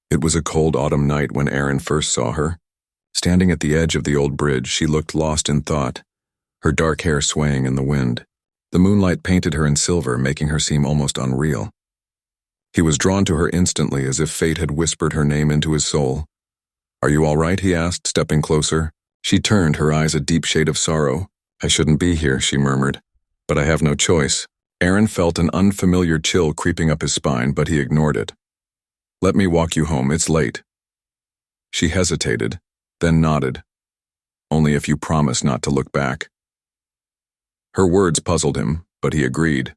It was a cold autumn night when Aaron first saw her. Standing at the edge of the old bridge, she looked lost in thought, her dark hair swaying in the wind. The moonlight painted her in silver, making her seem almost unreal. He was drawn to her instantly, as if fate had whispered her name into his soul. "Are you all right?" he asked, stepping closer. She turned, her eyes a deep shade of sorrow. "I shouldn't be here," she murmured, "but I have no choice." Aaron felt an unfamiliar chill creeping up his spine, but he ignored it. "Let me walk you home, it's late." She hesitated, then nodded. "Only if you promise not to look back." Her words puzzled him, but he agreed.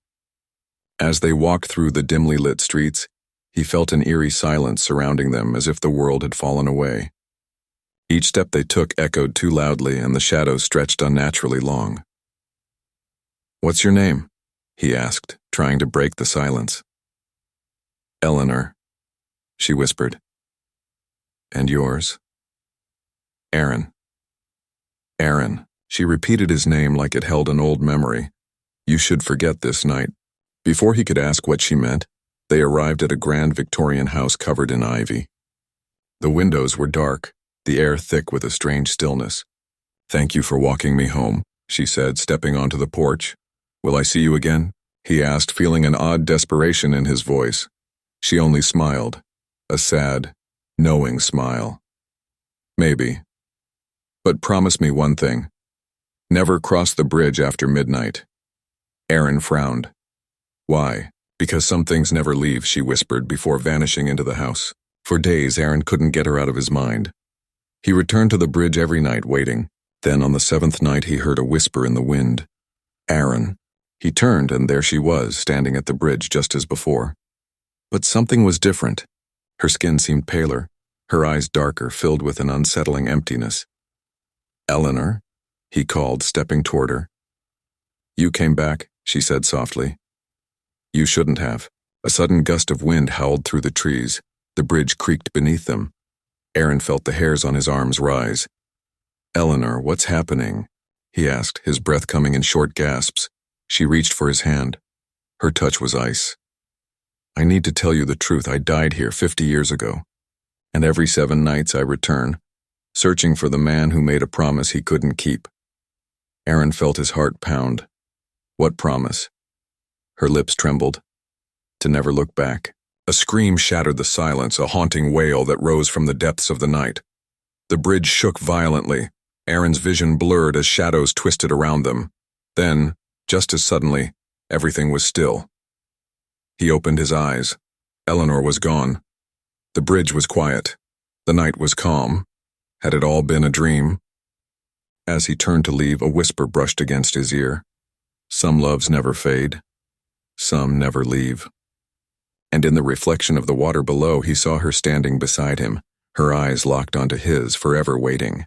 As they walked through the dimly lit streets, he felt an eerie silence surrounding them, as if the world had fallen away. Each step they took echoed too loudly, and the shadows stretched unnaturally long. "What's your name?" he asked, trying to break the silence. "Eleanor," she whispered. "And yours?" "Aaron." "Aaron." She repeated his name like it held an old memory. "You should forget this night." Before he could ask what she meant, they arrived at a grand Victorian house covered in ivy. The windows were dark, the air thick with a strange stillness. "Thank you for walking me home," she said, stepping onto the porch. "Will I see you again?" he asked, feeling an odd desperation in his voice. She only smiled, a sad, knowing smile. "Maybe. But promise me one thing. Never cross the bridge after midnight." Aaron frowned. "Why?" "Because some things never leave," she whispered before vanishing into the house. For days, Aaron couldn't get her out of his mind. He returned to the bridge every night, waiting. Then on the 7th night, he heard a whisper in the wind. "Aaron." He turned, and there she was, standing at the bridge just as before. But something was different. Her skin seemed paler, her eyes darker, filled with an unsettling emptiness. "Eleanor?" he called, stepping toward her. "You came back," she said softly. "You shouldn't have." A sudden gust of wind howled through the trees. The bridge creaked beneath them. Aaron felt the hairs on his arms rise. "Eleanor, what's happening?" he asked, his breath coming in short gasps. She reached for his hand. Her touch was ice. "I need to tell you the truth. I died here 50 years ago. And every 7 nights I return, searching for the man who made a promise he couldn't keep." Aaron felt his heart pound. "What promise?" Her lips trembled. "To never look back." A scream shattered the silence, a haunting wail that rose from the depths of the night. The bridge shook violently. Aaron's vision blurred as shadows twisted around them. Then, just as suddenly, everything was still. He opened his eyes. Eleanor was gone. The bridge was quiet. The night was calm. Had it all been a dream? As he turned to leave, a whisper brushed against his ear. "Some loves never fade. Some never leave." And in the reflection of the water below, he saw her standing beside him, her eyes locked onto his, forever waiting.